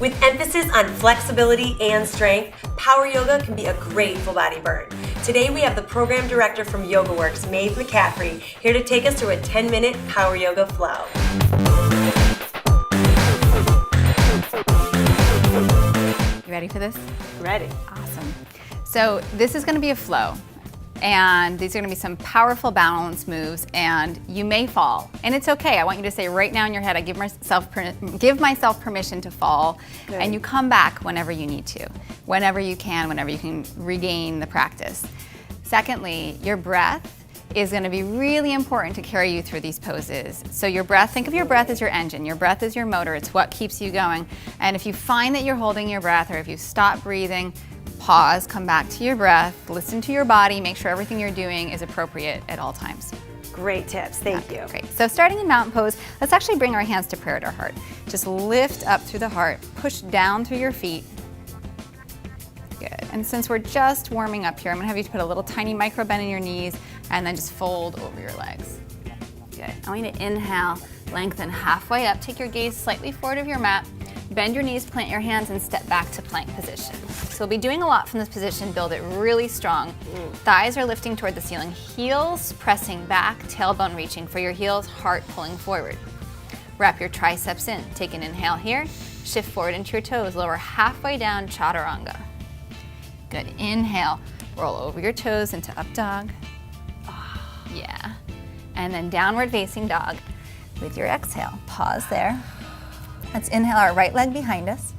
With emphasis on flexibility and strength, power yoga can be a great full body burn. Today we have the program director from YogaWorks, Maeve McCaffrey, here to take us through a 10-minute power yoga flow. You ready for this? Ready. Awesome. So this is going to be a flow, and these are going to be some powerful balance moves, and you may fall, and it's okay. I want you to say right now in your head, I give myself permission to fall. Good. And you come back whenever you need to, whenever you can regain the practice. Secondly, your breath is going to be really important to carry you through these poses. So your breath, think of your breath as your engine. Your breath is your motor. It's what keeps you going. And if you find that you're holding your breath, or if you stop breathing, pause, come back to your breath, listen to your body, make sure everything you're doing is appropriate at all times. Great tips, thank you. Great. So starting in mountain pose, let's actually bring our hands to prayer at our heart. Just lift up through the heart, push down through your feet. Good. And since we're just warming up here, I'm gonna have you put a little tiny micro bend in your knees and then just fold over your legs. Good. I want you to inhale, lengthen halfway up, take your gaze slightly forward of your mat, bend your knees, plant your hands, and step back to plank position. So we'll be doing a lot from this position, build it really strong. Thighs are lifting toward the ceiling, heels pressing back, tailbone reaching for your heels, heart pulling forward. Wrap your triceps in. Take an inhale here, shift forward into your toes, lower halfway down, chaturanga. Good, inhale, roll over your toes into up dog. Oh, yeah. And then downward facing dog with your exhale. Pause there. Let's inhale our right leg behind us.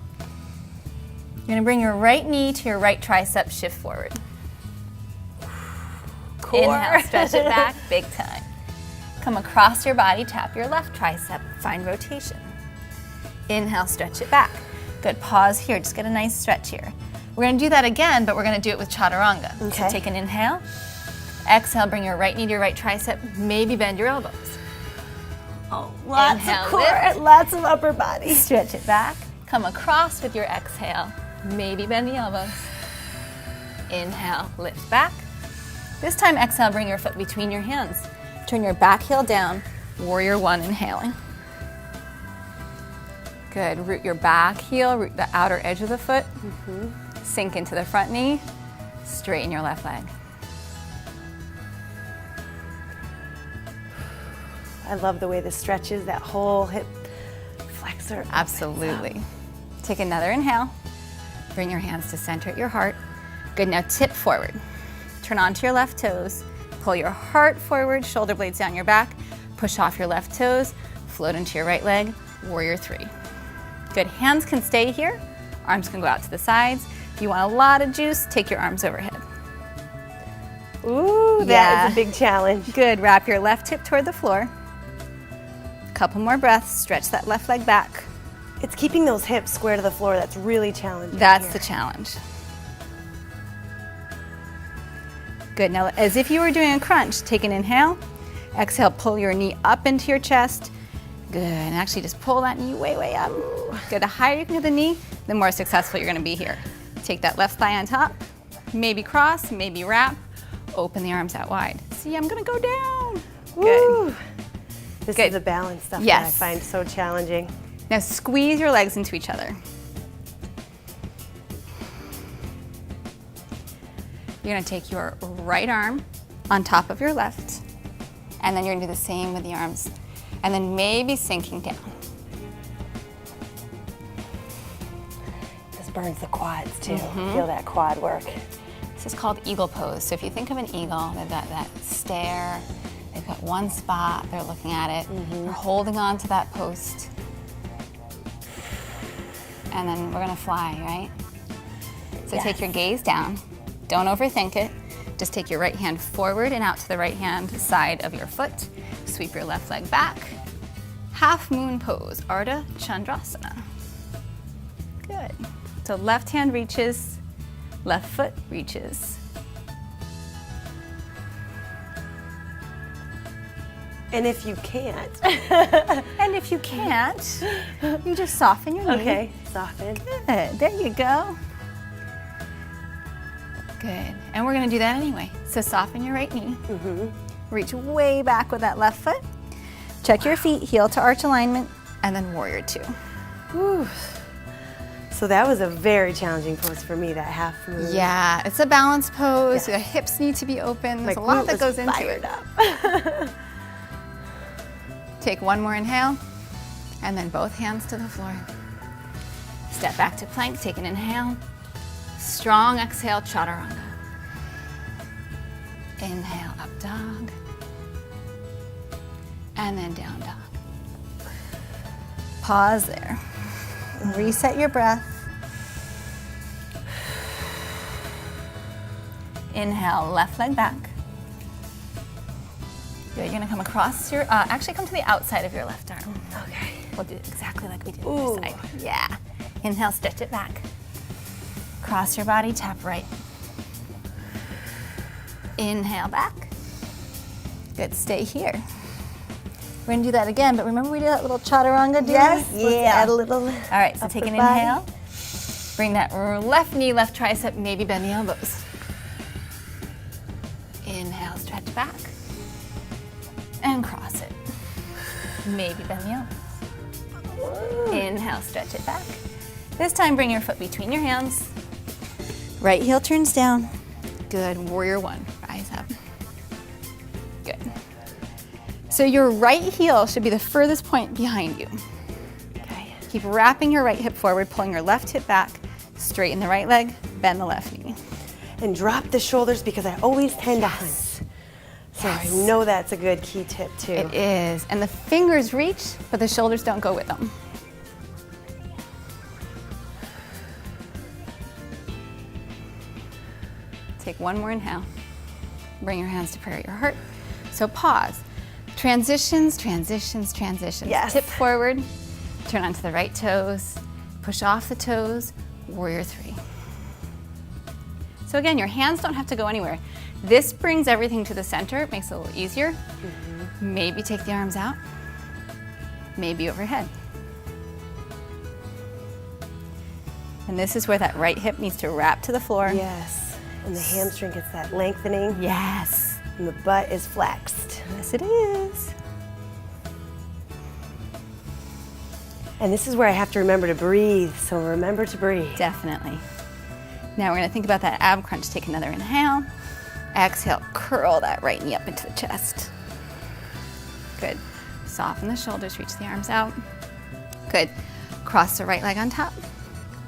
You're gonna bring your right knee to your right tricep, shift forward. Core. Inhale, stretch it back, big time. Come across your body, tap your left tricep, find rotation. Inhale, stretch it back. Good, pause here, just get a nice stretch here. We're gonna do that again, but we're gonna do it with chaturanga. Okay. So take an inhale, exhale, bring your right knee to your right tricep, maybe bend your elbows. Oh, lots inhale, of core, lift. lots of upper body. Stretch it back, come across with your exhale, maybe bend the elbows. Inhale, lift back. This time exhale, bring your foot between your hands. Turn your back heel down, warrior one, inhaling. Good, root your back heel, root the outer edge of the foot. Sink into the front knee, straighten your left leg. I love the way this stretches, that whole hip flexor. Absolutely. Take another inhale. Bring your hands to center at your heart. Good, now tip forward. Turn onto your left toes. Pull your heart forward, shoulder blades down your back. Push off your left toes. Float into your right leg, warrior three. Good, hands can stay here. Arms can go out to the sides. If you want a lot of juice, take your arms overhead. Ooh, that is a big challenge. Good, wrap your left hip toward the floor. Couple more breaths, stretch that left leg back. It's keeping those hips square to the floor that's really challenging. That's the challenge. Good, now as if you were doing a crunch, take an inhale. Exhale, pull your knee up into your chest. Good, and actually just pull that knee way, way up. Good, the higher you can get the knee, the more successful you're gonna be here. Take that left thigh on top, maybe cross, maybe wrap, open the arms out wide. See, I'm gonna go down. Good. This is the balance stuff that I find so challenging. Now squeeze your legs into each other. You're gonna take your right arm on top of your left, and then you're gonna do the same with the arms, and then maybe sinking down. This burns the quads too. Feel that quad work. This is called eagle pose. So if you think of an eagle, they've got that stare, they've got one spot, they're looking at it, they're holding on to that post. And then we're gonna fly, right? So take your gaze down, don't overthink it. Just take your right hand forward and out to the right hand side of your foot. Sweep your left leg back. Half moon pose, Ardha Chandrasana. Good. So left hand reaches, left foot reaches. And if you can't. And if you can't, you just soften your knee. Okay, soften. Good, there you go. Good, and we're gonna do that anyway. So soften your right knee. Reach way back with that left foot. Check your feet, heel to arch alignment, and then warrior two. So that was a very challenging pose for me, that half move. Yeah, it's a balance pose. Yeah. The hips need to be open. There's My a lot glute that was goes into fired it. up. Take one more inhale, and then both hands to the floor. Step back to plank, take an inhale. Strong exhale, chaturanga. Inhale, up dog. And then down dog. Pause there. Reset your breath. Inhale, left leg back. Good, you're gonna come across your, actually come to the outside of your left arm. Okay. We'll do exactly like we did on the side. Yeah. Inhale, stretch it back. Cross your body, tap right. Inhale back. Good, stay here. We're gonna do that again, but remember we did that little chaturanga dance? Yes, Let's yeah. add a little. All right, so take an body. inhale. Bring that left knee, left tricep, maybe bend the elbows. Inhale, stretch back. And cross it. Maybe bend the elbows. Inhale, stretch it back. This time, bring your foot between your hands. Right heel turns down. Good, warrior one, rise up. Good. So your right heel should be the furthest point behind you. Okay. Keep wrapping your right hip forward, pulling your left hip back, straighten the right leg, bend the left knee. And drop the shoulders because I always tend to hunt. So Yes. I know that's a good key tip too. It is, and the fingers reach, but the shoulders don't go with them. Take one more inhale. Bring your hands to prayer at your heart. So pause. Transitions, transitions, transitions. Yes. Tip forward, turn onto the right toes, push off the toes, warrior three. So again, your hands don't have to go anywhere. This brings everything to the center, it makes it a little easier. Maybe take the arms out, maybe overhead. And this is where that right hip needs to wrap to the floor. Yes. And the hamstring gets that lengthening. Yes. And the butt is flexed. Yes, it is. And this is where I have to remember to breathe. So remember to breathe. Definitely. Now we're gonna think about that ab crunch. Take another inhale. Exhale, curl that right knee up into the chest. Good. Soften the shoulders, reach the arms out. Good. Cross the right leg on top.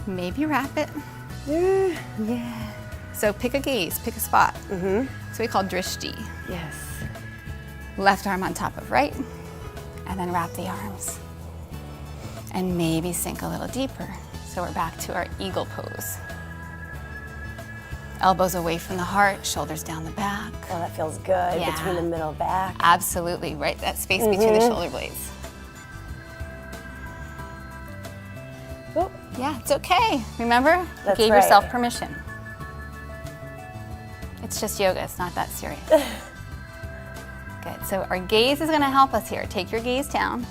Maybe wrap it. Yeah. So pick a gaze, pick a spot. So we call drishti. Yes. Left arm on top of right, and then wrap the arms. And maybe sink a little deeper. So we're back to our eagle pose. Elbows away from the heart, shoulders down the back. Oh, that feels good. Yeah. Between the middle back. Absolutely, right, that space between the shoulder blades. Oh, Yeah, it's okay. Remember, That's gave right. yourself permission. It's just yoga, it's not that serious. Good, so our gaze is gonna help us here. Take your gaze down.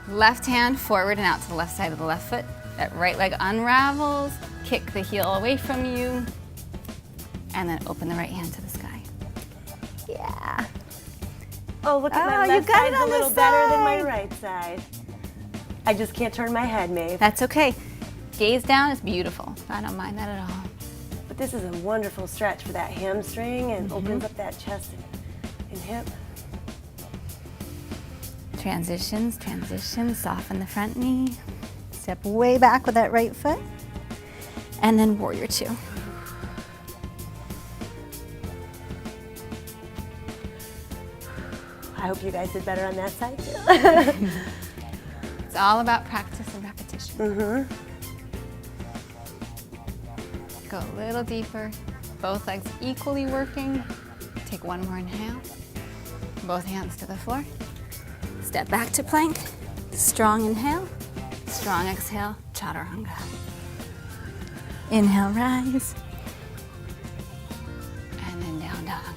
Left hand forward and out to the left side of the left foot. That right leg unravels, kick the heel away from you, and then open the right hand to the sky. Yeah. oh look at Oh, my you left got it side's a on little this better than my side. right side. I just can't turn my head, Maeve. That's okay. Gaze down is beautiful. I don't mind that at all. But this is a wonderful stretch for that hamstring and opens up that chest and hip. Transitions, transitions, soften the front knee. Step way back with that right foot. And then warrior two. I hope you guys did better on that side too. It's all about practice and repetition. Go a little deeper. Both legs equally working. Take one more inhale. Both hands to the floor. Step back to plank. Strong inhale. Strong exhale, chaturanga. Inhale, rise. And then down dog.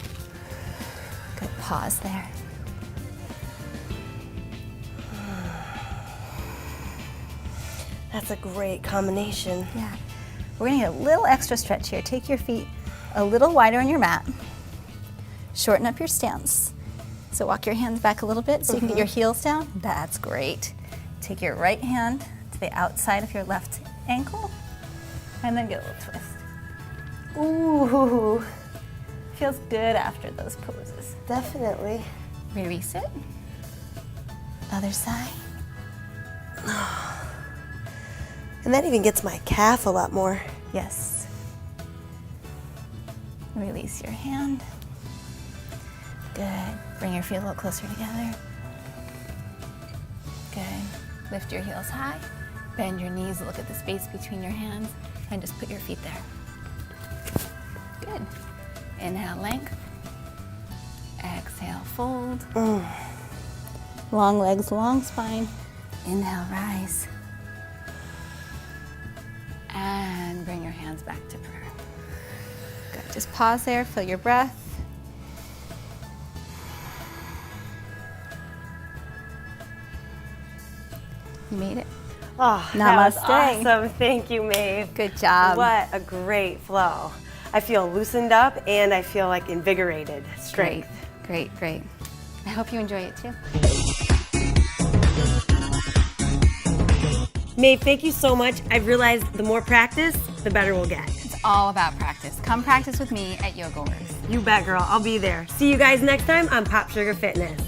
Good, pause there. That's a great combination. Yeah. We're gonna get a little extra stretch here. Take your feet a little wider on your mat. Shorten up your stance. So walk your hands back a little bit so you can get your heels down. That's great. Take your right hand to the outside of your left ankle, and then get a little twist. Ooh, Feels good after those poses. definitely. Release it. Other side. And that even gets my calf a lot more. Yes. Release your hand. Good. Bring your feet a little closer together. Good. Lift your heels high. Bend your knees. Look at the space between your hands. And just put your feet there. Good. Inhale, length. Exhale, fold. Long legs, long spine. Inhale, rise. And bring your hands back to prayer. Good. Just pause there, feel your breath. You made it. Oh, Namaste. that was awesome. Thank you, Maeve. Good job. What a great flow. I feel loosened up and I feel like invigorated. Strength. Great, great. I hope you enjoy it too. Maeve, thank you so much. I've realized the more practice, the better we'll get. It's all about practice. Come practice with me at Yoga Works. You bet, girl. I'll be there. See you guys next time on Pop Sugar Fitness.